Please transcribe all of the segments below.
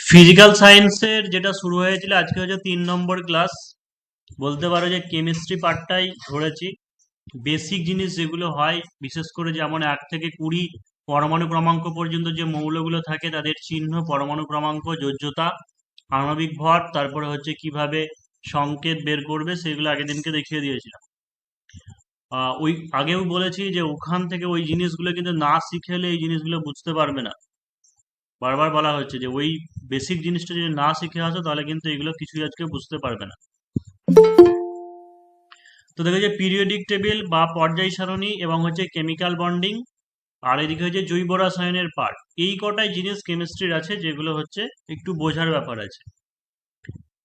Physical সায়েন্সের যেটা শুরু হয়েছিল আজকে হচ্ছে 3 নম্বর ক্লাস। বলতে পারো যে কেমিস্ট্রি পার্টটাই ধরেছি। বেসিক জিনিস যেগুলো হয়, বিশেষ করে যেমন 1 থেকে 20 পরমাণু ক্রমাঙ্ক পর্যন্ত যে মৌলগুলো থাকে তাদের চিহ্ন, পরমাণু ক্রমাঙ্ক, যোজ্যতা, আণবিক ভর, তারপরে হচ্ছে কিভাবে সংকেত বের করবে, সেগুলো আগের দিনকে দেখিয়ে দিয়েছিলাম। ওই আগেও বলেছি যে ওখান থেকে ওই জিনিসগুলো কিন্তু না শিখেলে এই জিনিসগুলো বুঝতে পারবে না। বারবার বলা হচ্ছে যে ওই বেসিক জিনিসটা যদি না শিখে আসো তাহলে কিন্তু এগুলো কিছুই আজকে বুঝতে পারবে না। তো দেখো যে পিরিয়ডিক টেবিল বা পর্যায় সারণী এবং হচ্ছে কেমিক্যাল বন্ডিং, আর এদিকে হচ্ছে জৈব রসায়নের পার্ট, এই কটাই জিনিস কেমিস্ট্রির আছে যেগুলো হচ্ছে একটু বোঝার ব্যাপার আছে।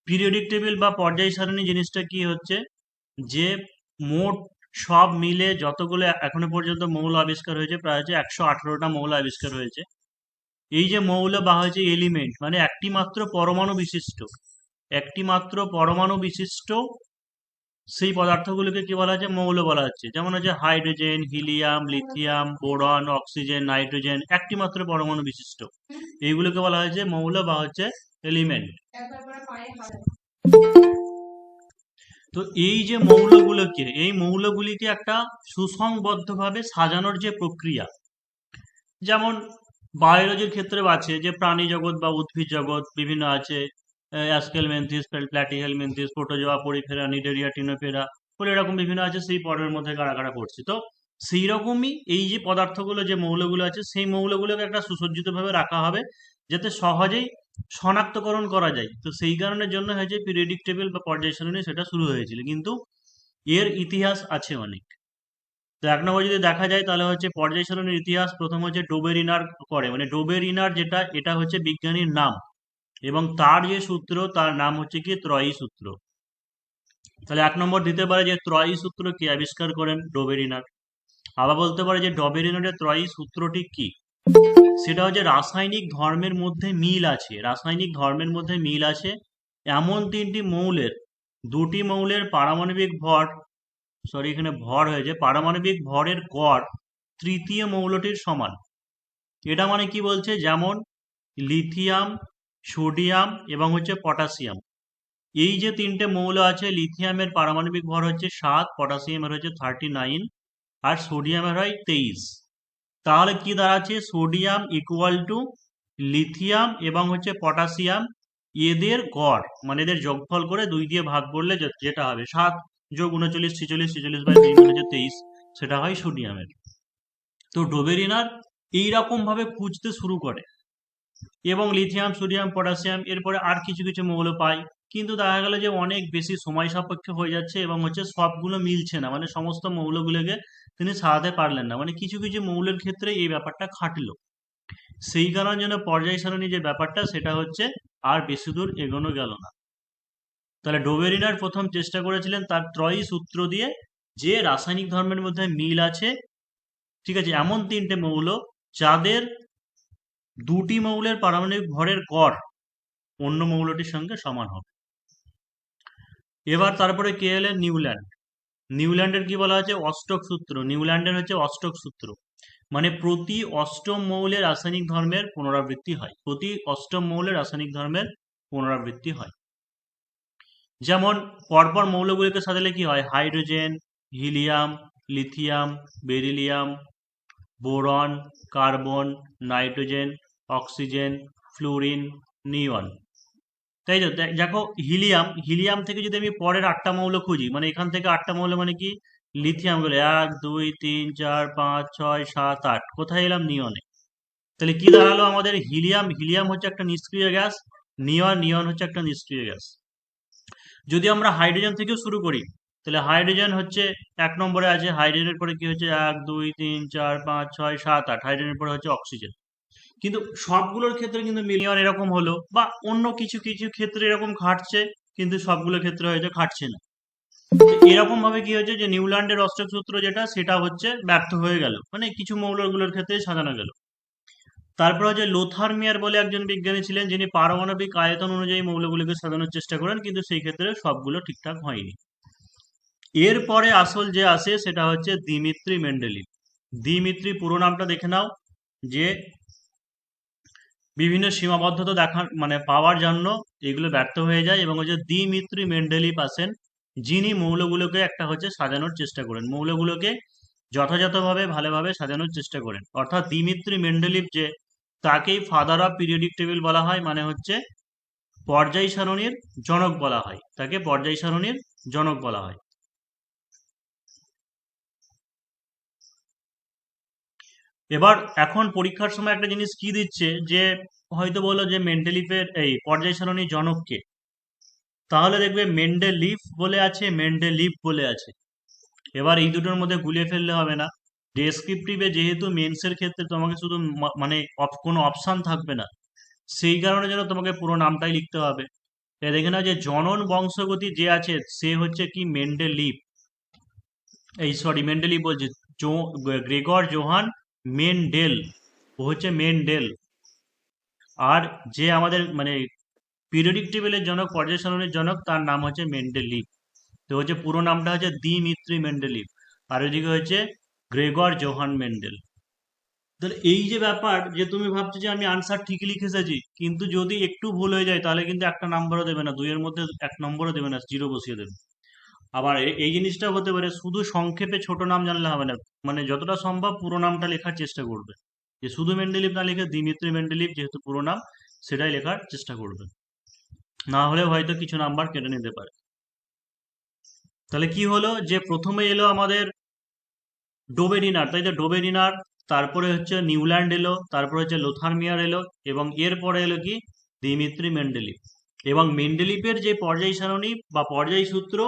পিরিয়ডিক টেবিল বা পর্যায় সারণী জিনিসটা কি হচ্ছে, যে মোট সব মিলে যতগুলো এখনো পর্যন্ত মৌল আবিষ্কার হয়েছে, প্রায় হচ্ছে 118টা মৌল আবিষ্কার হয়েছে। এই যে মৌল বা হচ্ছে এলিমেন্ট, মানে একটি মাত্র পরমাণু বিশিষ্ট সেই পদার্থগুলোকে কি বলা হচ্ছে, মৌল বলা হচ্ছে। যেমন হচ্ছে hydrogen, helium, lithium, boron, oxygen, nitrogen, একটি মাত্র পরমাণু বিশিষ্ট এইগুলোকে বলা হয়েছে মৌল বা হচ্ছে এলিমেন্ট। তো এই যে মৌলগুলিকে একটা সুসংবদ্ধভাবে সাজানোর যে প্রক্রিয়া, যেমন বায়োলজির ক্ষেত্রে আছে যে প্রাণী জগৎ বা উদ্ভিদ জগৎ বিভিন্ন আছে, অ্যাসকেলমেন্থিস, প্ল্যাটিহেলমিনথিস, প্রোটোজোয়া, পরিফেরা, নিডারিয়া, টিনোফেরা বলে এরকম বিভিন্ন আছে, সেই পর্বের মধ্যে কারা কারা পড়ছে। তো সেই রকমই এই যে পদার্থগুলো, যে মৌলগুলো আছে, সেই মৌলগুলোকে একটা সুসজ্জিতভাবে রাখা হবে যাতে সহজেই শনাক্তকরণ করা যায়। তো সেই কারণের জন্য হয়েছে পিরিয়ডিক টেবিল বা পর্যায় সারণী, সেটা শুরু হয়েছিল, কিন্তু এর ইতিহাস আছে অনেক। তো 1 নম্বর যদি দেখা যায় তাহলে হচ্ছে পর্যায় সারণীর ইতিহাস প্রথম হচ্ছে ডোবেরিনার করে, মানে ডোবেরিনার যেটা, এটা হচ্ছে বিজ্ঞানীর নাম, এবং তার যে সূত্র তার নাম হচ্ছে কি ত্রয়ী সূত্র। তাহলে 1 নম্বর দিতে পারে যে ত্রয়ী সূত্র কে আবিষ্কার করেন, ডোবেরিনার। আবার বলতে পারে যে ডোবেরিনারের ত্রয়ী সূত্রটি কি, সেটা হচ্ছে রাসায়নিক ধর্মের মধ্যে মিল আছে এমন 3টি মৌলের, 2টি মৌলের পারমাণবিক ভর, এখানে ভর হয়েছে, পারমাণবিক ভরের গড় তৃতীয় মৌলটির সমান। এটা মানে কি বলছে, যেমন লিথিয়াম, সোডিয়াম এবং হচ্ছে পটাশিয়াম, এই যে 3টে মৌল আছে, লিথিয়ামের পারমাণবিক ভর হচ্ছে 7, পটাশিয়ামের হচ্ছে 39, আর সোডিয়ামের হয় 23। তাহলে কি দাঁড়াচ্ছে, সোডিয়াম ইকুয়াল টু লিথিয়াম এবং হচ্ছে পটাশিয়াম, এদের গড় মানে এদের যোগফল করে 2 দিয়ে ভাগ করলে যেটা হবে 7 যোগ 39, 46, 46/2 মানে হচ্ছে 23, সেটা হয় সোডিয়ামের। তো ডোবেরিনার এইরকম ভাবে খুঁজতে শুরু করে, এবং লিথিয়াম, সোডিয়াম, পটাশিয়াম, এরপরে আর কিছু কিছু মৌল পাই, কিন্তু দেখা গেল যে অনেক বেশি সময় সাপেক্ষ হয়ে যাচ্ছে এবং হচ্ছে সবগুলো মিলছে না, মানে সমস্ত মৌলগুলোকে তিনি সাজাতে পারলেন না, মানে কিছু কিছু মৌলের ক্ষেত্রে এই ব্যাপারটা খাটলো। সেই কারণের জন্য পর্যায় সারণী যে ব্যাপারটা, সেটা হচ্ছে আর বেশি দূর এগোনো গেল না। তাহলে ডোবেরিনার প্রথম চেষ্টা করেছিলেন তার ত্রয়ী সূত্র দিয়ে, যে রাসায়নিক ধর্মের মধ্যে মিল আছে, ঠিক আছে, এমন 3টে মৌল যাদের 2টি মৌলের পারমাণবিক ভরের গড় অন্য মৌলটির সঙ্গে সমান হবে। এবার তারপরে কে এলেন, নিউল্যান্ডের কি বলা হচ্ছে, অষ্টক সূত্র। নিউল্যান্ডের হচ্ছে অষ্টক সূত্র, মানে প্রতি অষ্টম মৌলের রাসায়নিক ধর্মের পুনরাবৃত্তি হয়। যেমন পরপর মৌলগুলিকে সাজালে কি হয়, hydrogen, helium, lithium, beryllium, boron, carbon, nitrogen, oxygen, fluorine, neon. তাই তো, দেখো হিলিয়াম থেকে যদি আমি পরের 8টা মৌল খুঁজি, মানে এখান থেকে 8টা মৌল মানে কি, লিথিয়াম গুলো 1 2 3 4 5 6 7 8, কোথায় এলাম, নিয়নে। তাহলে কি দাঁড়ালো আমাদের, হিলিয়াম হচ্ছে একটা নিষ্ক্রিয় গ্যাস, নিয়ন হচ্ছে একটা নিষ্ক্রিয় গ্যাস। যদি আমরা হাইড্রোজেন থেকেও শুরু করি, তাহলে হাইড্রোজেন হচ্ছে 1 নম্বরে আছে, হাইড্রোজেনের পরে কি হচ্ছে 1 2 3 4 5 6 7 8, হাইড্রোজেনের পরে হচ্ছে অক্সিজেন। কিন্তু সবগুলোর ক্ষেত্রে কিন্তু মিলিয়ন এরকম হলো, বা অন্য কিছু কিছু ক্ষেত্রে এরকম খাটছে, কিন্তু সবগুলোর ক্ষেত্রে হয়তো খাটছে না। এরকম ভাবে কি হয়েছে যে নিউল্যান্ডের অষ্টক সূত্র যেটা, সেটা হচ্ছে ব্যর্থ হয়ে গেল, মানে কিছু মৌলগুলোর ক্ষেত্রে সাজানো গেল। তারপর হচ্ছে লোথার মিয়ার বলে একজন বিজ্ঞানী ছিলেন, যিনি পারমাণবিক আয়তন অনুযায়ী মৌলগুলিকে সাজানোর চেষ্টা করেন, কিন্তু সেই ক্ষেত্রে সবগুলো ঠিকঠাক হয়নি। এরপরে আসল যে আসে সেটা হচ্ছে দিমিত্রি মেন্ডেলিভ। দিমিত্রি পুরো নামটা দেখে নাও, যে বিভিন্ন সীমাবদ্ধতা দেখা মানে পাওয়ার জন্য এগুলো ব্যর্থ হয়ে যায়, এবং হচ্ছে দিমিত্রি মেন্ডেলিভ আসেন, যিনি মৌলগুলোকে একটা হচ্ছে সাজানোর চেষ্টা করেন, মৌলগুলোকে যথাযথভাবে ভালোভাবে সাজানোর চেষ্টা করেন। অর্থাৎ দিমিত্রি মেন্ডেলিভ যে, তাকেই ফাদার অফ পিরিয়ডিক টেবিল বলা হয়, মানে হচ্ছে পর্যায় সারণীর জনক বলা হয়, তাকে পর্যায় সারণীর জনক বলা হয়। এবার এখন পরীক্ষার সময় একটা জিনিস কি দিচ্ছে, যে হয়তো বললো যে মেন্ডেলিভের এই পর্যায় সারণীর জনককে, তাহলে দেখবে মেন্ডেলিভ বলে আছে, মেন্ডেলিভ বলে আছে। এবার এই দুটোর মধ্যে গুলিয়ে ফেললে হবে না। ডেসক্রিপটিভে যেহেতু মেন্সের ক্ষেত্রে তোমাকে শুধু মানে কোনো অপশান থাকবে না, সেই কারণে যেন তোমাকে পুরো নামটাই লিখতে হবে। দেখে নাও যে জনন বংশগতি যে আছে সে হচ্ছে কি মেন্ডেলিভ, এই সরি মেন্ডেলিভ বলছে, গ্রেগর জোহান মেন্ডেল, ও হচ্ছে মেন্ডেল। আর যে আমাদের মানে পিরিয়ডিক টেবিলের জনক, পর্যায় সারণীর জনক, তার নাম হচ্ছে মেন্ডেলিভ। তো হচ্ছে পুরো নামটা হচ্ছে দিমিত্রি মেন্ডেলিভ, আর ওইদিকে হচ্ছে গ্রেগর জোহান মেন্ডেল। তাহলে এই যে ব্যাপার, যে তুমি ভাবছো যে আমি আনসার ঠিকই লিখে এসেছি, কিন্তু যদি একটু ভুল হয়ে যায় তাহলে কিন্তু একটা নাম্বারও দেবে না, দুইয়ের মধ্যে এক নম্বরও দেবে না, জিরো বসিয়ে দেবে। আবার এই জিনিসটা হতে পারে শুধু সংক্ষেপে ছোট নাম জানলে হবে না, মানে যতটা সম্ভব পুরো নামটা লেখার চেষ্টা করবে, যে শুধু মেন্ডেলিভ না লিখে দিমিত্রি মেন্ডেলিভ যেহেতু পুরো নাম, সেটাই লেখার চেষ্টা করবে, না হলেও হয়তো কিছু নাম্বার কেটে নিতে পারে। তাহলে কি হলো, যে প্রথমে এলো আমাদের ডোবেরিনার, তাই তো ডোবেরিনার, তারপরে হচ্ছে নিউল্যান্ড এলো, তারপরে হচ্ছে লোথারমিয়ার এলো, এবং এরপরে এলো কি দিমিত্রি মেন্ডেলিভ। এবং মেন্ডেলিভের যে পর্যায় সারণী বা পর্যায় সূত্র,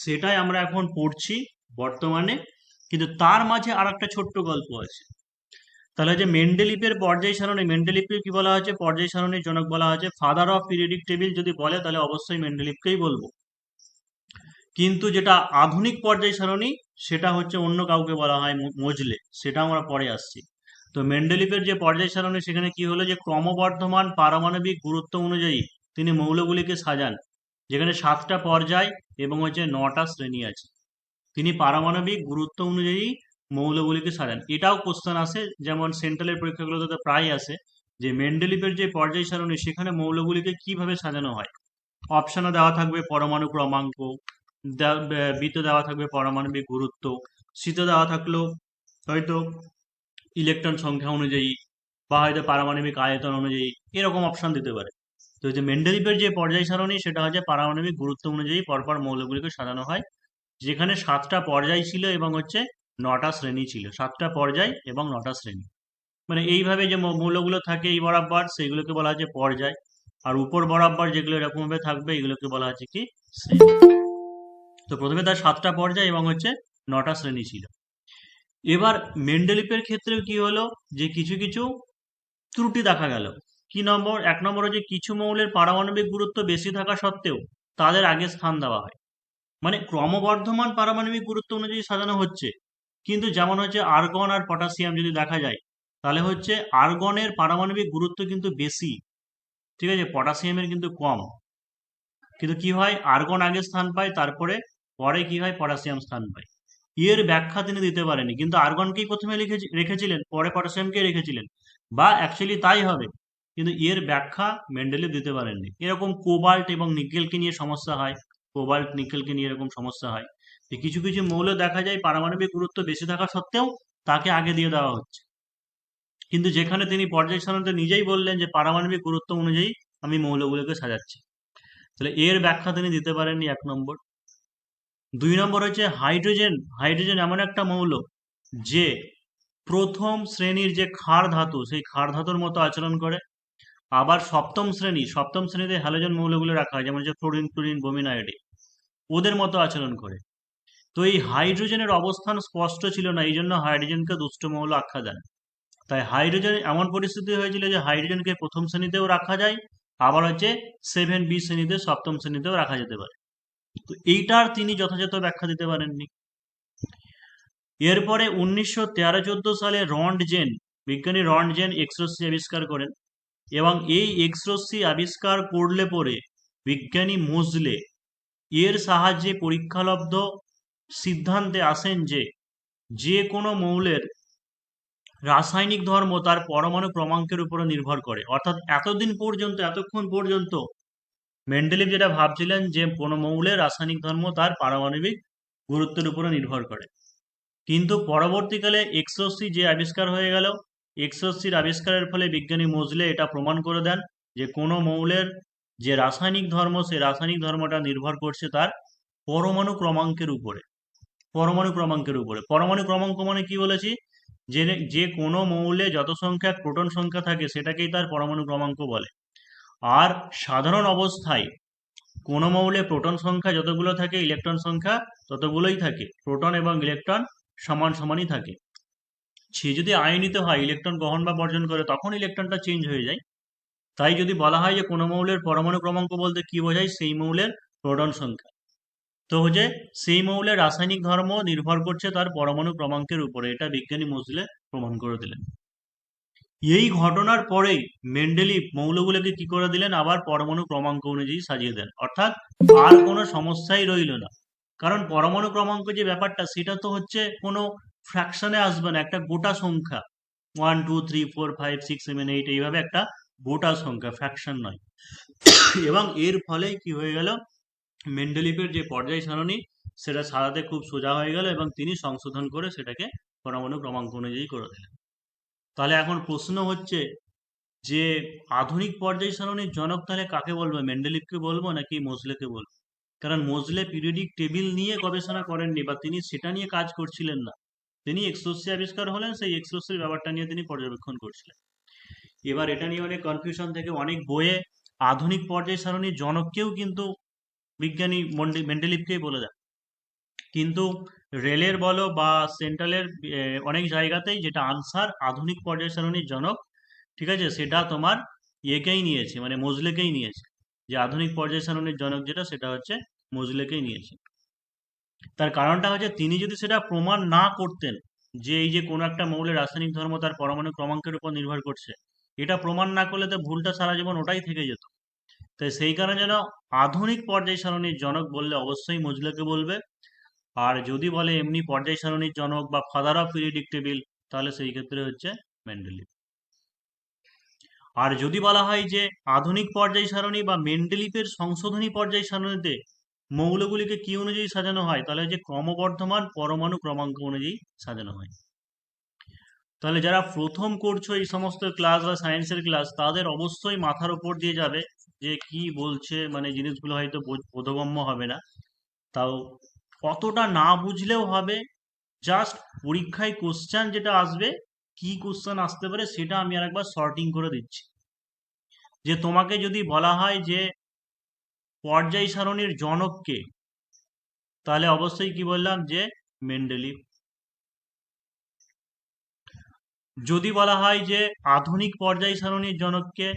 সেটাই আমরা এখন পড়ছি বর্তমানে, কিন্তু তার মাঝে আর একটা ছোট্ট গল্প আছে। তাহলে যে মেন্ডেলিভের পর্যায় সারণী, মেন্ডেলিভকে কি বলা হয়েছে, পর্যায় সারণীর জনক বলা হয়েছে। ফাদার অফ পিরিয়ডিক টেবিল যদি বলে তাহলে অবশ্যই মেন্ডেলিভকেই বলবো, কিন্তু যেটা আধুনিক পর্যায় সারণী সেটা হচ্ছে অন্য কাউকে বলা হয়, মোজলে, সেটা আমরা পরে আসছি। তো মেন্ডেলিভের যে পর্যায় সারণী, সেখানে কি হলো, যে ক্রমবর্ধমান পারমাণবিক গুরুত্ব অনুযায়ী তিনি মৌলগুলিকে সাজান, যেখানে 7টা পর্যায় এবং হচ্ছে 9টা শ্রেণী আছে। তিনি পারমাণবিক গুরুত্ব অনুযায়ী মৌলগুলিকে সাজান। এটাও কোশ্চেন আসে, যেমন সেন্ট্রালের পরীক্ষাগুলোতে তো প্রায় আসে, যে মেন্ডেলিভের যে পর্যায় সারণী সেখানে মৌলগুলিকে কিভাবে সাজানো হয়। অপশনে দেওয়া থাকবে পরমাণু ক্রমাঙ্ক, বিতে দেওয়া থাকবে পারমাণবিক গুরুত্ব, সিতে দেওয়া থাকলো হয়তো ইলেকট্রন সংখ্যা অনুযায়ী, বা হয়তো পারমাণবিক আয়তন অনুযায়ী, এরকম অপশন দিতে পারে। তো যে মেন্ডেলিভের যে পর্যায় সারণী সেটা হচ্ছে পারমাণবিক গুরুত্ব অনুযায়ী পরপর মৌলগুলিকে সাজানো হয়, যেখানে 7টা পর্যায় ছিল এবং হচ্ছে 9টা শ্রেণী ছিল, 7টা পর্যায় এবং 9টা শ্রেণী। মানে এইভাবে যে মৌলগুলো থাকে এই বরাবর, সেগুলোকে বলা হচ্ছে পর্যায়, আর উপর বরাবর যেগুলো এরকম ভাবে থাকবে এগুলোকে বলা হচ্ছে কি শ্রেণী। তো প্রথমে তার 7টা পর্যায় এবং হচ্ছে 9টা শ্রেণী ছিল। এবার মেন্ডেলিভের ক্ষেত্রে কি হলো, যে কিছু কিছু ত্রুটি দেখা গেল। কি নম্বর, 1 নম্বর হচ্ছে কিছু মৌলের পারমাণবিক গুরুত্ব বেশি থাকা সত্ত্বেও তাদের আগে স্থান দেওয়া হয়, মানে ক্রমবর্ধমান পারমাণবিক গুরুত্ব অনুযায়ী সাজানো হচ্ছে, কিন্তু যেমন হচ্ছে আর্গন আর পটাশিয়াম যদি দেখা যায়, তাহলে হচ্ছে আর্গনের পারমাণবিক গুরুত্ব কিন্তু বেশি, ঠিক আছে, পটাশিয়ামের কিন্তু কম। কিন্তু কি হয়, আর্গন আগে স্থান পায়, তারপরে পরে কি হয় পটাশিয়াম স্থান পায়। এর ব্যাখ্যা তিনি দিতে পারেনি, কিন্তু আর্গনকেই প্রথমে রেখেছিলেন, পরে পটাশিয়ামকে রেখেছিলেন, বা অ্যাকচুয়ালি তাই হবে, কিন্তু এর ব্যাখ্যা মেন্ডেলিভ দিতে পারেননি। এরকম কোবাল্ট এবং নিকেলকে নিয়ে সমস্যা হয়, কোবাল্ট নিকেলকে নিয়ে এরকম সমস্যা হয়, যে কিছু কিছু মৌল দেখা যায় পারমাণবিক গুরুত্ব বেশি থাকা সত্ত্বেও তাকে আগে দিয়ে দেওয়া হচ্ছে, কিন্তু যেখানে তিনি পর্যায় সারণীতে নিজেই বললেন যে পারমাণবিক গুরুত্ব অনুযায়ী আমি মৌলগুলোকে সাজাচ্ছি, তাহলে এর ব্যাখ্যা তিনি দিতে পারেননি, 1 নম্বর। 2 নম্বর হচ্ছে হাইড্রোজেন। হাইড্রোজেন এমন একটা মৌল যে প্রথম শ্রেণীর যে ক্ষার ধাতু, সেই ক্ষার ধাতুর মতো আচরণ করে। আবার সপ্তম শ্রেণীতে হ্যালোজেন মৌলগুলো রাখা হয়, যেমন হচ্ছে ফ্লোরিন, ক্লোরিন, ব্রোমিন, আয়োডিন, ওদের মতো আচরণ করে। তো এই হাইড্রোজেনের অবস্থান স্পষ্ট ছিল না, এই জন্য হাইড্রোজেনকে দুষ্ট মৌল আখ্যা দেন। তাই হাইড্রোজেন এমন পরিস্থিতি হয়েছিল যে হাইড্রোজেনকে প্রথম শ্রেণীতেও রাখা যায়, আবার হচ্ছে 7B শ্রেণীতে, সপ্তম শ্রেণীতেও রাখা যেতে পারে। তো এইটার তিনি যথাযথ ব্যাখ্যা দিতে পারেননি। এরপরে 1913-14 সালে বিজ্ঞানী রন্টজেন এক্স রশ্মি আবিষ্কার করেন, এবং এই এক্স রশ্মি আবিষ্কার করলে পরে বিজ্ঞানী মোজলে এর সাহায্যে পরীক্ষালব্ধ সিদ্ধান্তে আসেন যে যে কোনো মৌলের রাসায়নিক ধর্ম তার পরমাণু ক্রমাঙ্কের উপরে নির্ভর করে। অর্থাৎ এতক্ষণ পর্যন্ত মেন্ডেলিভ যেটা ভাবছিলেন যে কোনো মৌলের রাসায়নিক ধর্ম তার পারমাণবিক গুরুত্বের উপরে নির্ভর করে, কিন্তু পরবর্তীকালে এক্সওসি যে আবিষ্কার হয়ে গেল, এক্সওসির আবিষ্কারের ফলে বিজ্ঞানী মোজলে এটা প্রমাণ করে দেন যে কোনো মৌলের যে রাসায়নিক ধর্ম, সেই রাসায়নিক ধর্মটা নির্ভর করছে তার পরমাণু ক্রমাঙ্কের উপরে। পরমাণু ক্রমাঙ্ক মানে কি বলেছি, যে যে কোনো মৌলে যত সংখ্যক প্রোটন সংখ্যা থাকে সেটাকেই তার পরমাণু ক্রমাঙ্ক বলে। আর সাধারণ অবস্থায় কোনো মৌলে প্রোটন সংখ্যা যতগুলো থাকে, ইলেকট্রন সংখ্যা ততগুলোই থাকে। প্রোটন এবং ইলেকট্রন সমান সমানই থাকে। সে যদি আয়নিত হয়, ইলেকট্রন গ্রহণ বা বর্জন করে, তখন ইলেকট্রনটা চেঞ্জ হয়ে যায়। তাই যদি বলা হয় যে কোনো মৌলের পরমাণু ক্রমাঙ্ক বলতে কি বোঝায়, সেই মৌলের প্রোটন সংখ্যা। তো হচ্ছে সেই মৌলের রাসায়নিক ধর্ম নির্ভর করছে তার পরমাণু ক্রমাঙ্কের উপরে। এটা বিজ্ঞানী মোজলে প্রমাণ করে দিলেন। এই ঘটনার পরেই মেন্ডেলিভ মৌলগুলোকে কি করে দিলেন, আবার পরমাণু ক্রমাঙ্ক অনুযায়ী সাজিয়ে দেন। অর্থাৎ আর কোনো সমস্যাই রইল না। কারণ পরমাণু ক্রমাঙ্ক যে ব্যাপারটা, সেটা তো হচ্ছে কোনো ফ্র্যাকশনে আসবে না, একটা গোটা সংখ্যা। 1 2 3 4 5 6 7 8 এইভাবে একটা গোটা সংখ্যা, ফ্র্যাকশন নয়। এবং এর ফলে কি হয়ে গেল, মেন্ডেলিভের যে পর্যায় সারণী সেটা সারাতে খুব সোজা হয়ে গেল, এবং তিনি সংশোধন করে সেটাকে পরমাণু ক্রমাঙ্ক অনুযায়ী করে দিলেন। তাহলে এখন প্রশ্ন হচ্ছে যে আধুনিক পর্যায় সারণীর জনক তাহলে কাকে বলবো, মেন্ডেলিভকে বলবো নাকি মোজলেকে বলবো? কারণ মোজলে পিরিয়ডিক টেবিল নিয়ে গবেষণা করেননি, বা তিনি সেটা নিয়ে কাজ করছিলেন না। তিনি এক্সওসি আবিষ্কার হলেন, সেই এক্সওসির ব্যাপারটা নিয়ে তিনি পর্যবেক্ষণ করছিলেন। এবার এটা নিয়ে অনেক কনফিউশন থেকে অনেক বইয়ে আধুনিক পর্যায় সারণীর জনককেও কিন্তু বিজ্ঞানী মেন্ডেলিভকেই বলে দেন। কিন্তু রেলের বলো বা সেন্ট্রালের অনেক জায়গাতেই যেটা আনসার আধুনিক পর্যায় সারণীর জনক, ঠিক আছে, সেটা তোমার ইয়েকেই নিয়েছে, মানে মোজলেকেই নিয়েছে। যে আধুনিক পর্যায় সারণীর জনক যেটা, সেটা হচ্ছে মোজলেকেই নিয়েছে। তার কারণটা হচ্ছে তিনি যদি সেটা প্রমাণ না করতেন যে এই যে কোনো একটা মৌলের রাসায়নিক ধর্ম তার পরমাণু ক্রমাঙ্কের উপর নির্ভর করছে, এটা প্রমাণ না করলে তো ভুলটা সারা জীবন ওটাই থেকে যেত। তাই সেই কারণে যেন আধুনিক পর্যায় সারণীর জনক বললে অবশ্যই মোজলেকে বলবে। আর যদি বলে এমনি পর্যায় সারণীর জনক বা ফাদার অফ পিরিয়ডিক টেবিল, তাহলে সেই ক্ষেত্রে হচ্ছে মেন্ডেলিভ। আর যদি বলা হয় যে আধুনিক পর্যায় সারণী বা মেন্ডেলিভের সংশোধনী পর্যায় সারণীতে মৌলগুলিকে কি অনুযায়ী সাজানো হয়, তাহলে যে ক্রমবর্ধমান পরমাণু ক্রমাঙ্ক অনুযায়ী সাজানো হয়। তাহলে যারা প্রথম করছো এই সমস্ত ক্লাস বা সায়েন্সের ক্লাস, তাদের অবশ্যই মাথার উপর দিয়ে যাবে যে কি বলছে, মানে জিনিসগুলো হয়তো বোধগম্য হবে না, তাও অতটা না বুঝলেও হবে। জাস্ট পরীক্ষায় কোশ্চেন যেটা আসবে, কি কোশ্চেন আসতে পারে সেটা আমি আরেকবার সর্টিং করে দিচ্ছি। যে তোমাকে যদি বলা হয় যে পর্যায় সারণীর জনক কে, তাহলে অবশ্যই কি বললাম যে মেন্ডেলিভ। যদি বলা হয় যে আধুনিক পর্যায় সারণীর জনক কে,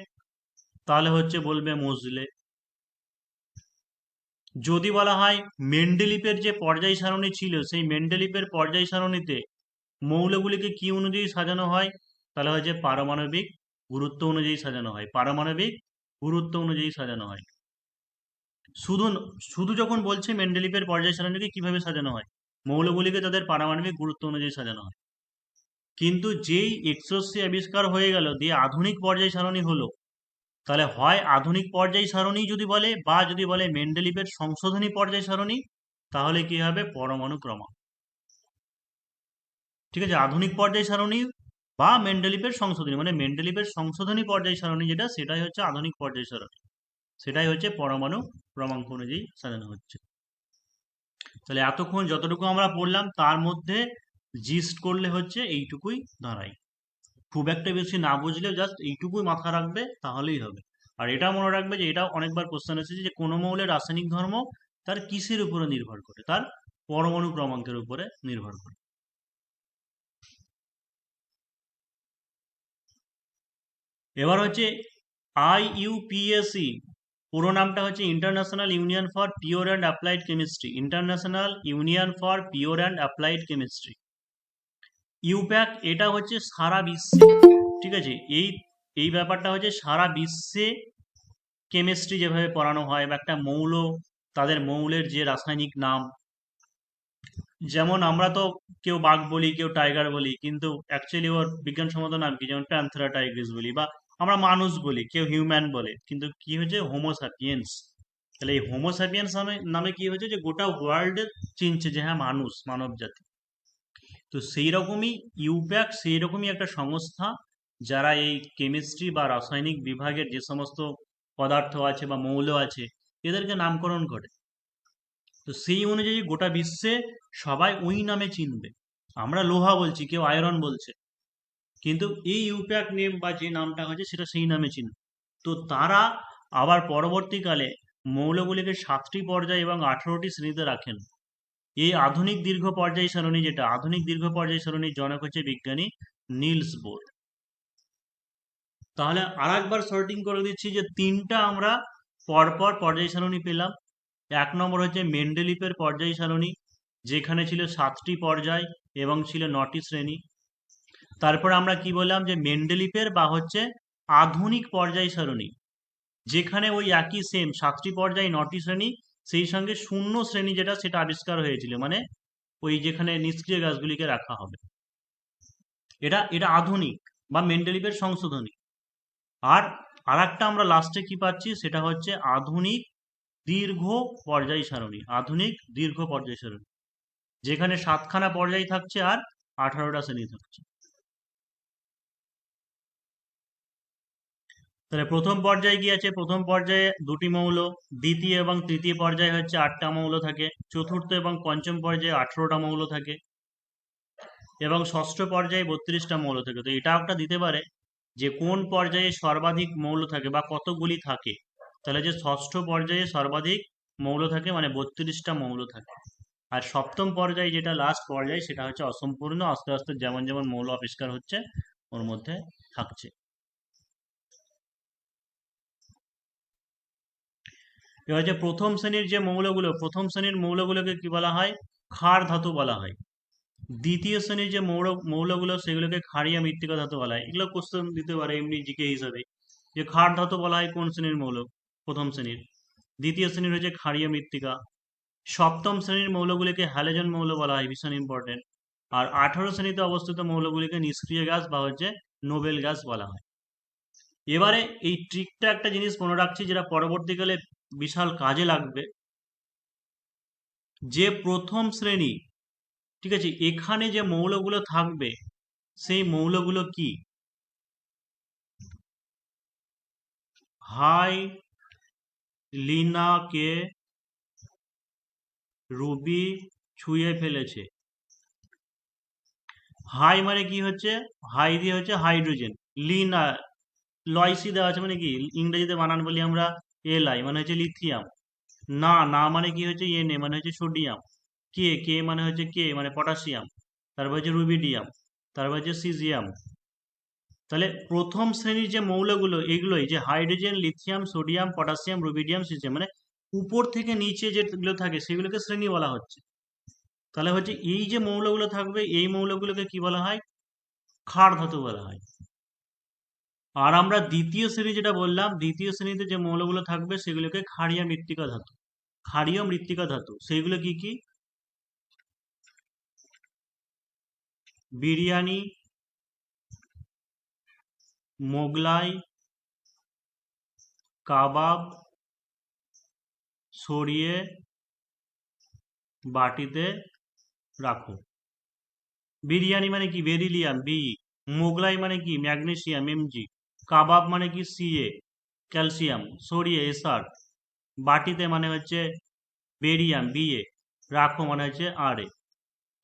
তাহলে হচ্ছে বলবে মোজলে। যদি বলা হয় মেন্ডেলিভের যে পর্যায় সারণী ছিল, সেই মেন্ডেলিভের পর্যায় সারণীতে মৌলগুলিকে কি অনুযায়ী সাজানো হয়, তাহলে হচ্ছে পারমাণবিক গুরুত্ব অনুযায়ী সাজানো হয়। পারমাণবিক গুরুত্ব অনুযায়ী সাজানো হয়। শুধু শুধু যখন বলছে মেন্ডেলিভের পর্যায় সারণীকে কিভাবে সাজানো হয়, মৌলগুলিকে তাদের পারমাণবিক গুরুত্ব অনুযায়ী সাজানো হয়। কিন্তু যেই এক্সওসি আবিষ্কার হয়ে গেল, দিয়ে আধুনিক পর্যায় সারণী হলো, তাহলে হয় আধুনিক পর্যায় সারণী যদি বলে, বা যদি বলে মেন্ডেলিভের সংশোধনী পর্যায় সারণী, তাহলে কি হবে, পরমাণু ক্রমাঙ্ক। ঠিক আছে, আধুনিক পর্যায় সারণী বা মেন্ডেলিভের সংশোধনী, মানে মেন্ডেলিভের সংশোধনী পর্যায় সারণী যেটা, সেটাই হচ্ছে আধুনিক পর্যায় সারণী। সেটাই হচ্ছে পরমাণু ক্রমাঙ্ক অনুযায়ী সাজানো হচ্ছে। তাহলে এতক্ষণ যতটুকু আমরা পড়লাম তার মধ্যে জিস্ট করলে হচ্ছে এইটুকুই দাঁড়ায়। খুব একটা বেশি না বুঝলেও জাস্ট এইটুকুই মাথা রাখবে, তাহলেই হবে। আর এটা মনে রাখবে যে এটাও অনেকবার কোশ্চেন এসেছে যে কোনো মৌলের রাসায়নিক ধর্ম তার কিসের উপরে নির্ভর করে, তার পরমাণু ক্রমাঙ্কের উপরে নির্ভর করে। এবার হচ্ছে IUPAC, পুরো নামটা হচ্ছে international union for pure and applied chemistry. International union for pure and applied chemistry, IUPAC. এটা হচ্ছে সারা বিশ্বে, ঠিক আছে, এই ব্যাপারটা হচ্ছে সারা বিশ্বে কেমিস্ট্রি যেভাবে পড়ানো হয়, বা একটা মৌল, তাদের মৌলের যে রাসায়নিক নাম, যেমন আমরা তো কেউ বাঘ বলি, কেউ টাইগার বলি, কিন্তু অ্যাকচুয়ালি ওর বিজ্ঞানসম্মত নাম কি? যেমন প্যান্থেরা টাইগ্রিস বলি, বা আমরা মানুষ বলি, কেউ হিউম্যান বলে, কিন্তু কি হয়েছে? হোমোসাপিয়েন্স। তাহলে এই হোমোসাপিয়েন্স নামে নামে কি হয়েছে? যে গোটা ওয়ার্ল্ড চিনছে যে হ্যাঁ মানুষ, মানব জাতি। তো সেই রকমই ইউপ্যাক সেই রকমই একটা সংস্থা, যারা এই কেমিস্ট্রি বা রাসায়নিক বিভাগের যে সমস্ত পদার্থ আছে বা মৌল আছে, এদেরকে নামকরণ করে। তো সেই অনুযায়ী গোটা বিশ্বে সবাই ওই নামে চিনবে। আমরা লোহা বলছি, কেউ আয়রন বলছে, কিন্তু এই ইউপ্যাক নেম বা যে নামটা হয়েছে সেটা সেই নামে চিনবে। তো তারা আবার পরবর্তীকালে মৌলগুলিকে 7টি পর্যায় এবং 18টি শ্রেণীতে রাখেন। এই আধুনিক দীর্ঘ পর্যায় সারণী, যেটা আধুনিক দীর্ঘ পর্যায় সারণীর জনক হচ্ছে বিজ্ঞানী নিলস বোর। তাহলে আরেকবার সর্টিং করে দিচ্ছি যে তিনটা আমরা পরপর পর্যায় সারণী পেলাম। 1 নম্বর হচ্ছে মেন্ডেলিপের পর্যায় সারণী, যেখানে ছিল 7টি পর্যায় এবং ছিল 9টি শ্রেণী। তারপর আমরা কি বললাম? যে মেন্ডেলিপের বা হচ্ছে আধুনিক পর্যায় সারণী, যেখানে ওই একই সেম 7টি পর্যায় 9টি শ্রেণী, সেই সঙ্গে শূন্য শ্রেণী যেটা, সেটা আবিষ্কার হয়েছিল, মানে ওই যেখানে নিষ্ক্রিয় গ্যাসগুলিকে রাখা হবে। এটা এটা আধুনিক বা মেন্ডেলিভের সংশোধনী। আর আরেকটা আমরা লাস্টে কি পাচ্ছি? সেটা হচ্ছে আধুনিক দীর্ঘ পর্যায় সারণী। আধুনিক দীর্ঘ পর্যায় সারণী, যেখানে 7খানা পর্যায় থাকছে আর 18টা শ্রেণী থাকছে। তাহলে প্রথম পর্যায়ে কি আছে? প্রথম পর্যায়ে 2টি মৌল, দ্বিতীয় এবং তৃতীয় পর্যায়ে হচ্ছে 8টা মৌল থাকে, চতুর্থ এবং পঞ্চম পর্যায়ে 18টা মৌল থাকে, এবং ষষ্ঠ পর্যায়ে 32টা মৌল থাকে। তো এটা একটা দিতে পারে যে কোন পর্যায়ে সর্বাধিক মৌল থাকে বা কতগুলি থাকে। তাহলে যে ষষ্ঠ পর্যায়ে সর্বাধিক মৌল থাকে, মানে 32টা মৌল থাকে। আর সপ্তম পর্যায়ে, যেটা লাস্ট পর্যায়ে, সেটা হচ্ছে অসম্পূর্ণ, আস্তে আস্তে যেমন যেমন মৌল আবিষ্কার হচ্ছে ওর মধ্যে থাকছে। এবার হচ্ছে প্রথম শ্রেণীর যে মৌলগুলো, প্রথম শ্রেণীর মৌলগুলোকে কি বলা হয়? ক্ষার ধাতু বলা হয়। দ্বিতীয় শ্রেণীর যে মৌলগুলো, সেগুলোকে ক্ষারীয় মৃত্তিকা ধাতু বলা হয়। এগুলো কোশ্চেন দিতে পারে এমনি জিকে হিসাবে, যে ক্ষার ধাতু বলা হয় কোন শ্রেণীর মৌল? প্রথম শ্রেণীর। দ্বিতীয় শ্রেণীর হচ্ছে ক্ষারীয় মৃত্তিকা। সপ্তম শ্রেণীর মৌলগুলিকে হ্যালোজেন মৌল বলা হয়, ভীষণ ইম্পর্টেন্ট। আর 18 শ্রেণীতে অবস্থিত মৌলগুলিকে নিষ্ক্রিয় গ্যাস বা হচ্ছে নোবেল গ্যাস বলা হয়। এবারে এই ট্রিকটা, একটা জিনিস মনে রাখছি যেটা পরবর্তীকালে বিশাল কাজে লাগবে, যে প্রথম শ্রেণী, ঠিক আছে, এখানে যে মৌলগুলো থাকবে সেই মৌলগুলো কি? হাই লিনাকে রুবি ছুঁয়ে ফেলেছে। হাই মানে কি হচ্ছে? হাই দিয়ে হচ্ছে হাইড্রোজেন। লিনা, লয়সি দেওয়া আছে, মানে কি ইংরেজিতে বানান বলি আমরা এলআই, মানে হচ্ছে লিথিয়াম। না না মানে কি হচ্ছে? এন এ মানে হচ্ছে সোডিয়াম। কে কে মানে হচ্ছে কে মানে পটাশিয়াম। তারপর হচ্ছে রুবিডিয়াম, তারপর হচ্ছে সিজিয়াম। তাহলে প্রথম শ্রেণীর যে মৌলগুলো, এগুলোই যে hydrogen, lithium, sodium, potassium, rubidium, caesium, মানে উপর থেকে নিচে যেগুলো থাকে সেগুলোকে শ্রেণী বলা হচ্ছে। তাহলে হচ্ছে এই যে মৌলগুলো থাকবে, এই মৌলগুলোকে কি বলা হয়? ক্ষার ধাতু বলা হয়। আর আমরা দ্বিতীয় শ্রেণী যেটা বললাম, দ্বিতীয় শ্রেণীতে যে মৌলগুলো থাকবে সেগুলোকে ক্ষারীয় মৃত্তিকা ধাতু। ক্ষারীয় মৃত্তিকা ধাতু সেইগুলো কি কি? বিরিয়ানি, মোগলাই, কাবাব, সরিয়ে বাটিতে রাখো। বিরিয়ানি মানে কি? Beryllium, B. মোগলাই মানে কি? Magnesium, MG. কাবাব মানে কি? CA, calcium. সরিয়ে, এসআর। বাটিতে মানে হচ্ছে বেরিয়াম, বিএ। রাখো মানে হচ্ছে আরএ,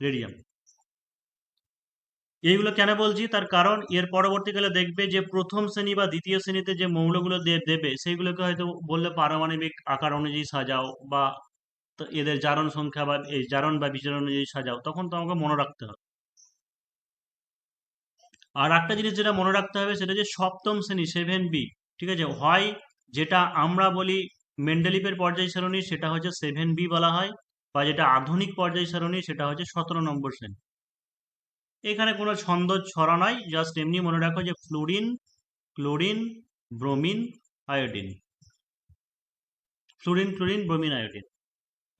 রেডিয়াম। এইগুলো কেন বলছি? তার কারণ এর পরবর্তীকালে দেখবে যে প্রথম শ্রেণী বা দ্বিতীয় শ্রেণীতে যে মৌলগুলো দেবে সেইগুলোকে হয়তো বললে পারমাণবিক আকার অনুযায়ী সাজাও, বা এদের জারণ সংখ্যা বা এই জারণ বা বিজারণ অনুযায়ী সাজাও, তখন তো আমাকে মনে রাখতে হবে। আর একটা জিনিস যেটা মনে রাখতে হবে, সেটা যে সপ্তম শ্রেণী, 7B, ঠিক আছে, হয় যেটা আমরা বলি মেন্ডেলিভের পর্যায় সারণী, সেটা হচ্ছে 7B বলা হয়, বা যেটা আধুনিক পর্যায় সারণী সেটা হচ্ছে 17 নম্বর শ্রেণী। এখানে কোনো ছন্দ ছড়া নয়, জাস্ট এমনি মনে রাখো যে fluorine, chlorine, bromine, iodine. Fluorine, chlorine, bromine, iodine.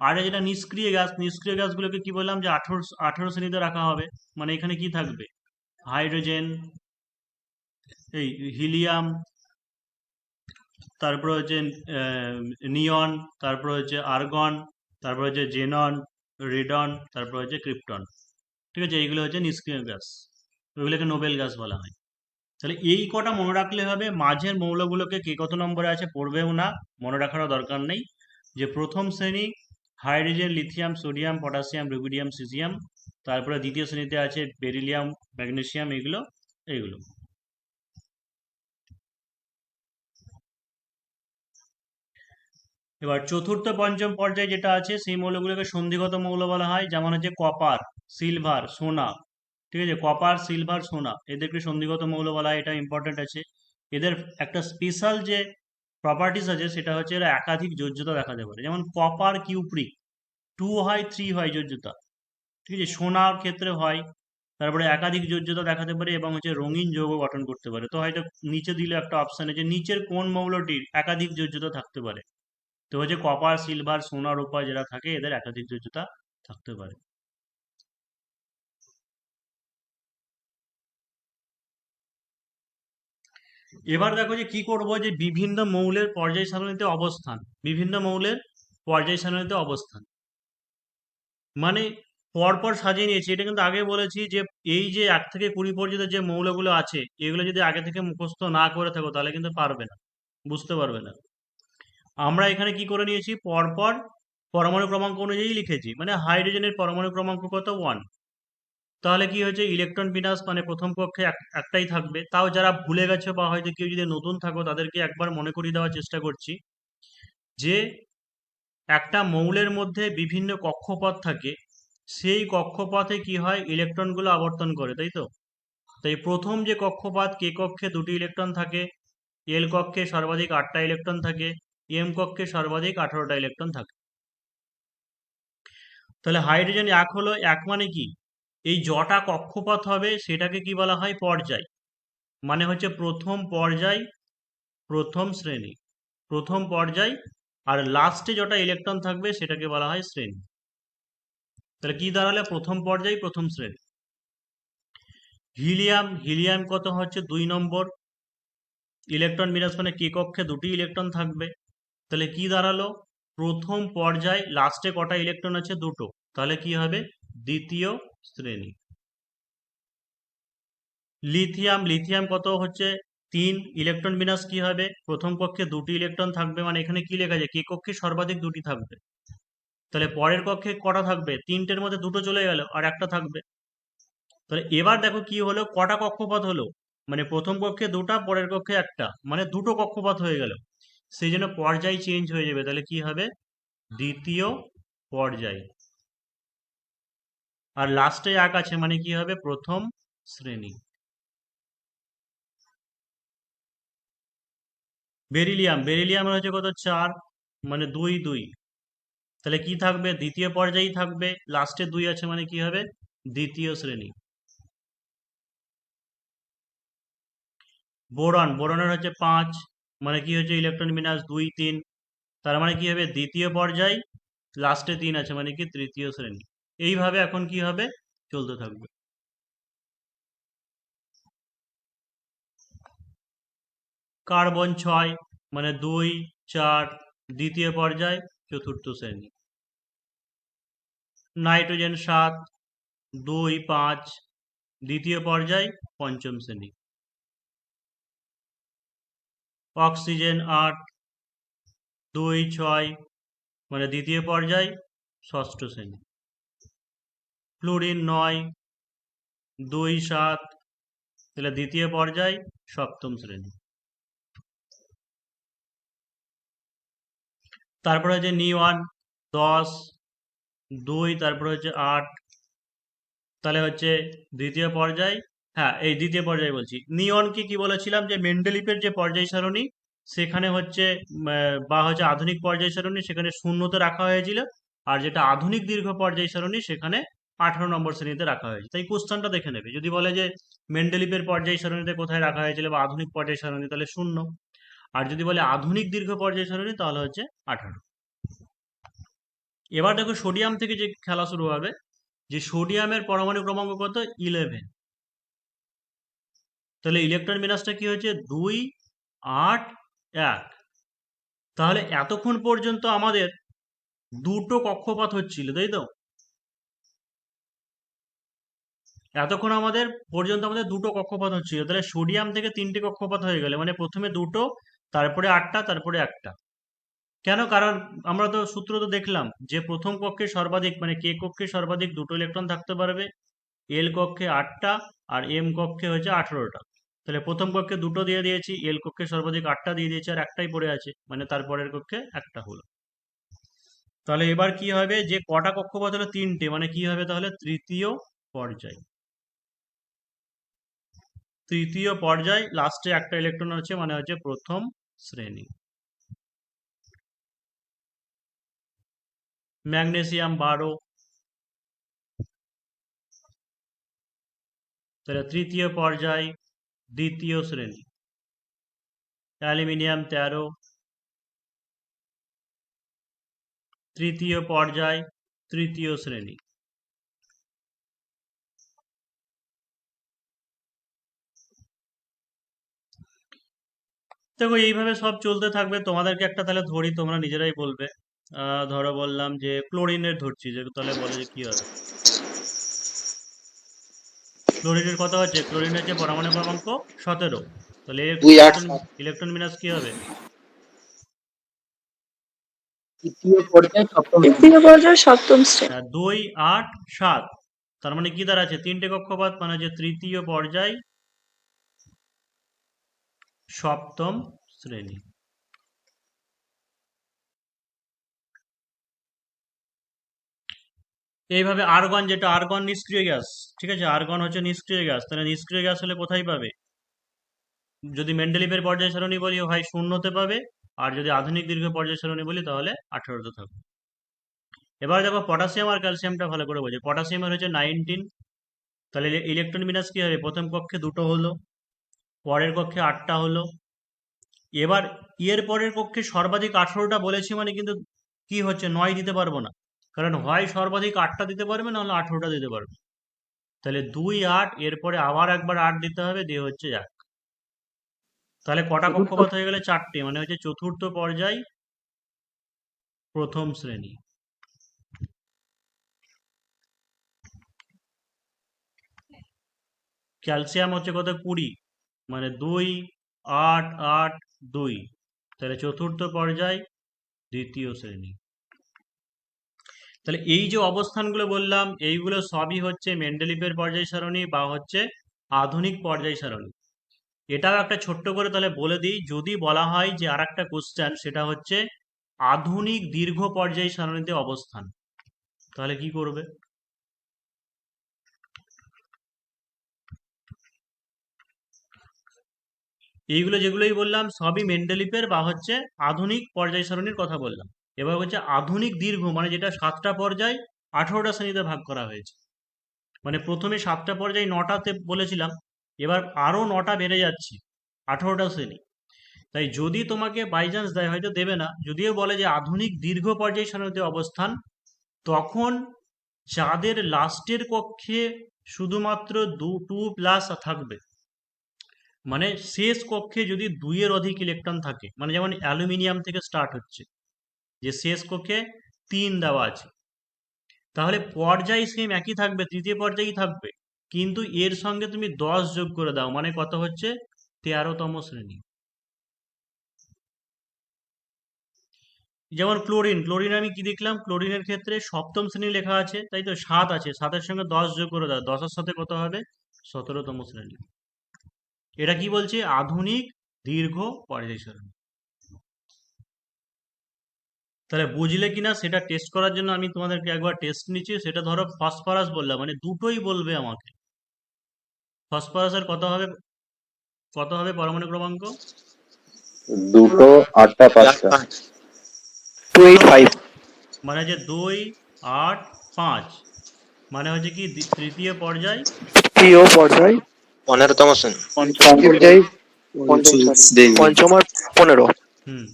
আর যেটা নিষ্ক্রিয় গ্যাসগুলোকে কি বললাম যে 18 শ্রেণীতে রাখা হবে। মানে এখানে কি থাকবে, হাইড্রোজেন, এই হিলিয়াম, তারপরে হচ্ছে নিয়ন, তারপরে হচ্ছে আর্গন, তারপরে হচ্ছে জেনন, রেডন, তারপরে হচ্ছে ক্রিপ্টন। ঠিক আছে, এইগুলো হচ্ছে নিষ্ক্রিয় গ্যাস, ওইগুলোকে নোবেল গ্যাস বলা হয়। তাহলে এই কটা মনে রাখলে হবে। মাঝের মৌলগুলোকে কে কত নম্বরে আছে পড়বেও না, মনে রাখারও দরকার নেই। যে প্রথম শ্রেণী hydrogen, lithium, sodium, potassium, rubidium, caesium. তারপরে দ্বিতীয় শ্রেণীতে আছে বেরিলিয়াম, ম্যাগনেসিয়াম, এইগুলো এইগুলো। এবার চতুর্থ পঞ্চম পর্যায়ে যেটা আছে সেই মৌলগুলোকে সন্ধিগত মৌল বলা হয়। যেমন হচ্ছে কপার, সিলভার, সোনা। ঠিক আছে, কপার, সিলভার, সোনা, এদেরকে সন্ধিগত মৌল বলা হয়। এটা ইম্পর্টেন্ট আছে। এদের একটা স্পেশাল যে প্রপার্টিস আছে সেটা হচ্ছে এরা একাধিক যোজ্যতা দেখাতে পারে। যেমন কপার কিউপ্রিক 2 হয় 3 হয় যোজ্যতা। ঠিক আছে, সোনার ক্ষেত্রে হয়। তারপরে একাধিক যোজ্যতা দেখাতে পারে এবং হচ্ছে রঙিন যৌগ গঠন করতে পারে। তো হয়তো নিচে দিলে একটা অপশন আছে নিচের কোন মৌলটির একাধিক যোজ্যতা থাকতে পারে। তো হচ্ছে কপার, সিলভার, সোনা, রূপা যেটা থাকে এদের একাধিক যোজ্যতা থাকতে পারে। এবার দেখো যে কি করব, যে বিভিন্ন মৌলের পর্যায় সারণীতে অবস্থান, বিভিন্ন মৌলের পর্যায় সারণীতে অবস্থান মানে পরপর সাজিয়ে নিয়েছি। এটা কিন্তু আগে বলেছি যে এই যে 1 থেকে 20 পর্যন্ত যে মৌলগুলো আছে এগুলো যদি আগে থেকে মুখস্থ না করে থাকো তাহলে কিন্তু পারবে না, বুঝতে পারবে না। আমরা এখানে কি করে নিয়েছি, পরপর পরমাণু ক্রমাঙ্ক অনুযায়ী লিখেছি। মানে হাইড্রোজেনের পরমাণু ক্রমাঙ্ক কত, 1। তাহলে কি হয়েছে, ইলেকট্রন বিন্যাস মানে প্রথম কক্ষে একটাই থাকবে। তাও যারা ভুলে গেছো বা হয়তো কেউ যদি নতুন থাকো তাদেরকে একবার মনে করিয়ে দেওয়ার চেষ্টা করছি যে একটা মৌলের মধ্যে বিভিন্ন কক্ষপথ থাকে, সেই কক্ষপথে কি হয়, ইলেকট্রনগুলো আবর্তন করে, তাই তো। তাই প্রথম যে কক্ষপথ, কে কক্ষে 2টি ইলেকট্রন থাকে, এল কক্ষে সর্বাধিক 8টা ইলেকট্রন থাকে, এম কক্ষে সর্বাধিক 18টা ইলেকট্রন থাকে। তাহলে হাইড্রোজেন 1 হলো, 1 মানে কি, এই জটা কক্ষপথ হবে সেটাকে কি বলা হয়, পর্যায়। মানে হচ্ছে প্রথম পর্যায়, প্রথম শ্রেণী, প্রথম পর্যায়। আর লাস্টে যটা ইলেকট্রন থাকবে সেটাকে বলা হয় শ্রেণী। তাহলে কি দাঁড়ালে, প্রথম পর্যায় প্রথম শ্রেণী। হিলিয়াম কত হচ্ছে 2 নম্বর, ইলেকট্রন বিন্যাস মানে কে কক্ষে 2টি ইলেকট্রন থাকবে। তাহলে কি দাঁড়ালো, প্রথম পর্যায় লাস্টে কটা ইলেকট্রন আছে, 2টো, তাহলে কি হবে, দ্বিতীয় শ্রেণী। লিথিয়াম কত হচ্ছে 3, ইলেকট্রন বিন্যাস কি হবে, প্রথম কক্ষে 2টি ইলেকট্রন থাকবে। মানে এখানে কি লেখা যায়, কে কক্ষে সর্বাধিক 2টি থাকবে। তাহলে পরের কক্ষে কটা থাকবে, 3টের মধ্যে 2টো চলে গেল আর একটা থাকবে। তাহলে এবার দেখো কি হলো, কটা কক্ষপথ হলো, মানে প্রথম কক্ষে 2টা, পরের কক্ষে একটা, মানে 2টো কক্ষপথ হয়ে গেল। সেই জন্য পর্যায় চেঞ্জ হয়ে যাবে। তাহলে কি হবে, দ্বিতীয় পর্যায়। আর লাস্টে 1 আছে মানে কি হবে, প্রথম শ্রেণী। বেরিলিয়াম হচ্ছে কত, 4, মানে 2 তাহলে কি থাকবে, দ্বিতীয় পর্যায়েই থাকবে। লাস্টে 2 আছে মানে কি হবে, দ্বিতীয় শ্রেণী। বোরনের হচ্ছে 5, মানে কি হচ্ছে, ইলেকট্রন বিন্যাস 2 3, তার মানে কি হবে, দ্বিতীয় পর্যায়, লাস্টে 3 আছে মানে কি তৃতীয় শ্রেণী। এইভাবে এখন কি হবে, চলতে থাকবে। কার্বন 6, মানে 2 4, দ্বিতীয় পর্যায় চতুর্থ শ্রেণী। নাইট্রোজেন 7, 2 5, দ্বিতীয় পর্যায় পঞ্চম শ্রেণী। অক্সিজেন 8, 2 6, মানে দ্বিতীয় পর্যায় ষষ্ঠ শ্রেণী। ফ্লুরিন 9, 2 7, তাহলে দ্বিতীয় পর্যায় সপ্তম শ্রেণী। তারপরে হচ্ছে নিওয়ান 10, 2, তারপরে হচ্ছে 8, তাহলে হচ্ছে দ্বিতীয় পর্যায়। হ্যাঁ, এই দ্বিতীয় পর্যায়ে বলছি, নিয়নকে কি বলেছিলাম, যে মেন্ডেলিপের যে পর্যায় সারণী সেখানে হচ্ছে বা হচ্ছে আধুনিক পর্যায় সারণী সেখানে শূন্যতে রাখা হয়েছিল। আর যেটা আধুনিক দীর্ঘ পর্যায় সারণী সেখানে 18 নম্বর শ্রেণীতে রাখা হয়েছে। তাই কোশ্চেনটা দেখে নেবে, যদি বলে যে মেন্ডেলিপের পর্যায় সারণীতে কোথায় রাখা হয়েছিল বা আধুনিক পর্যায় সারণী, তাহলে 0। আর যদি বলে আধুনিক দীর্ঘ পর্যায় সারণী তাহলে হচ্ছে 18। এবার দেখো সোডিয়াম থেকে যে খেলা শুরু হবে, যে সোডিয়ামের পরমাণু ক্রমাঙ্ক কত, 11। তাহলে ইলেকট্রন বিন্যাসটা কি হয়েছে, 2, 8, 1। তাহলে এতক্ষণ পর্যন্ত আমাদের দুটো কক্ষপথ হচ্ছিল, তাই তো? এতক্ষণ আমাদের দুটো কক্ষপথ হচ্ছিল, তাহলে সোডিয়াম থেকে 3টে কক্ষপথ হয়ে গেলে, মানে প্রথমে দুটো, তারপরে 8টা, তারপরে একটা। কেন? কারণ আমরা তো সূত্র তো দেখলাম যে প্রথম কক্ষে সর্বাধিক, মানে কে কক্ষে সর্বাধিক দুটো ইলেকট্রন থাকতে পারবে, এল কক্ষে 8টা, আর এম কক্ষে হচ্ছে 18টা। তাহলে প্রথম কক্ষে দুটো দিয়ে দিয়েছি, এল কক্ষে সর্বাধিক 8টা দিয়ে দিয়েছি, আর একটাই পড়ে আছে, মানে তারপরের কক্ষে একটা হলো। তাহলে এবার কি হবে, যে কটা কক্ষপথ হলো, 3টে, মানে কি হবে তাহলে, তৃতীয় পর্যায়। তৃতীয় পর্যায়, লাস্টে একটা ইলেকট্রন হচ্ছে, মানে হচ্ছে প্রথম শ্রেণী। ম্যাগনেসিয়াম 12, তাহলে তৃতীয় পর্যায়, দ্বিতীয় শ্রেণী। অ্যালুমিনিয়াম 13, তৃতীয় পর্যায়, তৃতীয় শ্রেণী। দেখো এইভাবে সব চলতে থাকবে। তোমাদেরকে একটা তাহলে ধরি, তোমরা নিজেরাই বলবে। ধরো বললাম যে ক্লোরিনের ধরছি, যে তাহলে বলে যে কি হবে। ক্লোরিনের কথা হচ্ছে, ক্লোরিন হচ্ছে পরমাণু ক্রমাঙ্ক 17। তাহলে 2, 8, ইলেকট্রন 7 ইলেকট্রন বিন্যাস কি হবে, তৃতীয় পর্যায়ে সপ্তম শ্রেণী। তৃতীয় পর্যায়ে সপ্তম শ্রেণী। 2, 8, 7। তার মানে কি দাঁড়াচ্ছে, 3টে কক্ষপথ, মানে যে তৃতীয় পর্যায়, সপ্তম শ্রেণী। এইভাবে আর্গন, যেটা আর্গন নিষ্ক্রিয় গ্যাস, ঠিক আছে, আর্গন হচ্ছে নিষ্ক্রিয় গ্যাস। তাহলে নিষ্ক্রিয় গ্যাস হলে কোথায় পাবে, যদি মেন্ডেলিভের পর্যায় সারণী বলি হয় 0-তে পাবে, আর যদি আধুনিক দীর্ঘ পর্যায় সারণী বলি তাহলে 18-তে থাকবে। এবার দেখো পটাশিয়াম আর ক্যালসিয়ামটা ভালো করে বোঝে। পটাশিয়ামের হচ্ছে 19। তাহলে ইলেকট্রন বিন্যাস কি হবে, প্রথম কক্ষে দুটো হলো, পরের কক্ষে 8টা হলো। এবার এর পরের কক্ষে সর্বাধিক 18টা বলেছি, মানে কিন্তু কি হচ্ছে, 9 দিতে পারবো না, কারণ হয় সর্বাধিক 8টা দিতে পারবে, নাহলে 18টা দিতে পারবে। তাহলে 2, 8, এরপরে আবার একবার 8 দিতে হবে, দিয়ে হচ্ছে 1। তাহলে কটা চতুর্থ কক্ষপথ হয়ে গেলে, 4টে, মানে হচ্ছে চতুর্থ পর্যায়, প্রথম শ্রেণী। ক্যালসিয়াম হচ্ছে কত, 20, মানে 2, 8, 8, 2। তাহলে চতুর্থ পর্যায়, দ্বিতীয় শ্রেণী। তাহলে এই যে অবস্থানগুলো বললাম, এইগুলো সবই হচ্ছে মেন্ডেলিভের পর্যায় সারণী বা হচ্ছে আধুনিক পর্যায় সারণী। এটাও একটা ছোট্ট করে তাহলে বলে দিই, যদি বলা হয় যে আর একটা কোশ্চেন, সেটা হচ্ছে আধুনিক দীর্ঘ পর্যায় সারণীতে অবস্থান, তাহলে কি করবে। এইগুলো যেগুলোই বললাম সবই মেন্ডেলিভের বা হচ্ছে আধুনিক পর্যায় সারণীর কথা বললাম। এবার হচ্ছে আধুনিক দীর্ঘ, মানে যেটা 7টা পর্যায় 18টা শ্রেণীতে ভাগ করা হয়েছে। মানে প্রথমে 7টা পর্যায় 9টাতে বলেছিলাম, এবার আরো 9টা বেড়ে যাচ্ছে, 18টা শ্রেণী। তাই যদি তোমাকে বাইচান্স দেয়, হয়তো দেবে না, যদিও বলে যে আধুনিক দীর্ঘ পর্যায় সারণীতে অবস্থান, তখন যাদের লাস্টের কক্ষে শুধুমাত্র 2+ থাকবে, মানে শেষ কক্ষে যদি 2-এর অধিক ইলেকট্রন থাকে, মানে যেমন অ্যালুমিনিয়াম থেকে স্টার্ট হচ্ছে, যে শেষ কক্ষে 3 দেওয়া আছে, তাহলে পর্যায় সেম একই থাকবে, তৃতীয় পর্যায়েই থাকবে, কিন্তু এর সঙ্গে তুমি 10 যোগ করে দাও, মানে কত হচ্ছে, 13তম শ্রেণী। যেমন ক্লোরিন আমি কি দেখলাম, ক্লোরিনের ক্ষেত্রে সপ্তম শ্রেণী লেখা আছে, তাই তো, 7 আছে, 7-এর সঙ্গে 10 যোগ করে দাও, 10-এর সাথে কত হবে, 17তম শ্রেণী। এটা কি বলছে, আধুনিক দীর্ঘ পর্যায় সারণী। তাহলে বুঝলে কিনা সেটা টেস্ট করার জন্য আমি তোমাদেরকে একবার টেস্ট নিচ্ছি। সেটা ধরো ফসফরাস বললাম, মানে দুটোই বলবে আমাকে। ফসফরাসের কত হবে পরমাণু ক্রমাঙ্ক, 2, 8, 5টা 2, 8, 5। মানে যে 2, 8, 5, মানে হচ্ছে কি তৃতীয় পর্যায়, তৃতীয় পর্যায়, 15তম শ্রেণী। পঞ্চম পর্যায়, পঞ্চম আর 15। হুম।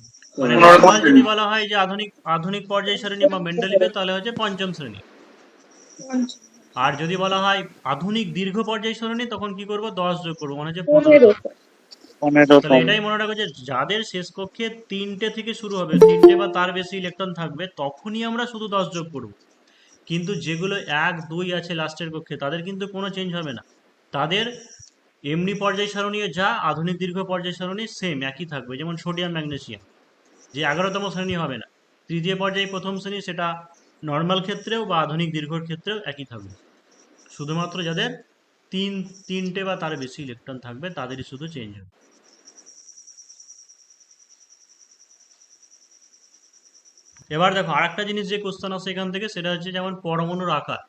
মানে নর্মাল যদি বলা হয় যে আধুনিক আধুনিক পর্যায় সারণী বা মেন্ডেলিভের, তাহলে হচ্ছে পঞ্চম শ্রেণী। আর যদি বলা হয় আধুনিক দীর্ঘ পর্যায় সারণী, তখন কি করব, 10 যোগ করবো, মানে হচ্ছে 15। 15 তাহলে এটাই মনে রাখো যে যাদের শেষ কক্ষে 3টে থেকে শুরু হবে, 3টে বা তার বেশি ইলেকট্রন থাকবে, তখনই আমরা শুধু 10 যোগ করব। কিন্তু যেগুলো 1, 2 আছে লাস্টের কক্ষে, তাদের কিন্তু কোনো চেঞ্জ হবে না। তাদের এমনি পর্যায় সারণী যা আধুনিক দীর্ঘ পর্যায় সারণী সেম একই থাকবে। যেমন সোডিয়াম ম্যাগনেসিয়াম, যে 11তম শ্রেণী হবে না, তৃতীয় পর্যায়ে প্রথম শ্রেণী, সেটা নর্মাল ক্ষেত্রেও বা আধুনিক দীর্ঘর ক্ষেত্রেও একই থাকবে। শুধুমাত্র যাদের 3টে বা তার বেশি ইলেকট্রন থাকবে, তাদেরই শুধু চেঞ্জ হবে। এবার দেখো আরেকটা জিনিস যে কোশ্চেন আসে এখান থেকে, সেটা হচ্ছে যেমন পরমাণুর আকার।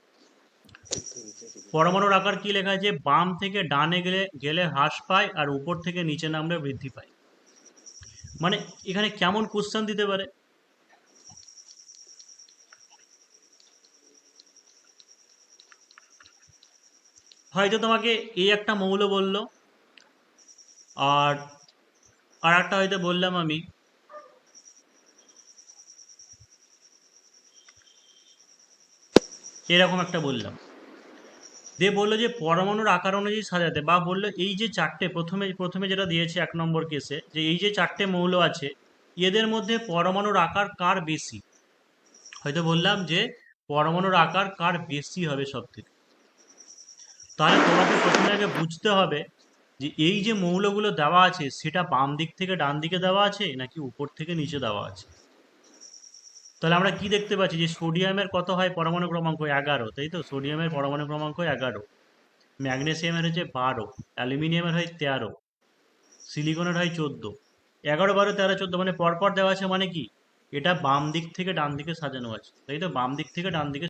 পরমাণুর আকার কি লেখা আছে, বাম থেকে ডানে গেলে গেলে হ্রাস পায়, আর উপর থেকে নিচে নামলে বৃদ্ধি পায়। মানে এখানে কেমন কোশ্চেন দিতে পারে? হয়তো তোমাকে এই একটা মৌল বললো, আর আর একটা হয়তো বললাম আমি এরকম একটা বললাম, দিয়ে বললো যে পরমাণুর আকার অনুযায়ী সাজাতে, বা বললো এই যে চারটে প্রথমে প্রথমে যেটা দিয়েছে 1 নম্বর কেসে, যে এই যে চারটে মৌল আছে, এদের মধ্যে পরমাণুর আকার কার বেশি। হয়তো বললাম যে পরমাণুর আকার কার বেশি হবে সব থেকে। তাহলে তোমাকে প্রথমে আগে বুঝতে হবে যে এই যে মৌলগুলো দেওয়া আছে, সেটা বাম দিক থেকে ডান দিকে দেওয়া আছে নাকি উপর থেকে নিচে দেওয়া আছে। তাহলে আমরা কি দেখতে পাচ্ছি যে সোডিয়ামের কত হয় পরমাণু ক্রমাঙ্ক 11, তাই তো? সোডিয়ামের পরমাণু ক্রমাঙ্ক 11, ম্যাগনেসিয়ামের হচ্ছে 12, অ্যালুমিনিয়ামের হয় 13, সিলিকনের হয় 14। 11, 12, 13, 14 মানে পরপর দেওয়া আছে, মানে কি এটা বাম দিক থেকে ডান দিকে সাজানো আছে, তাই তো? বাম দিক থেকে ডান দিকে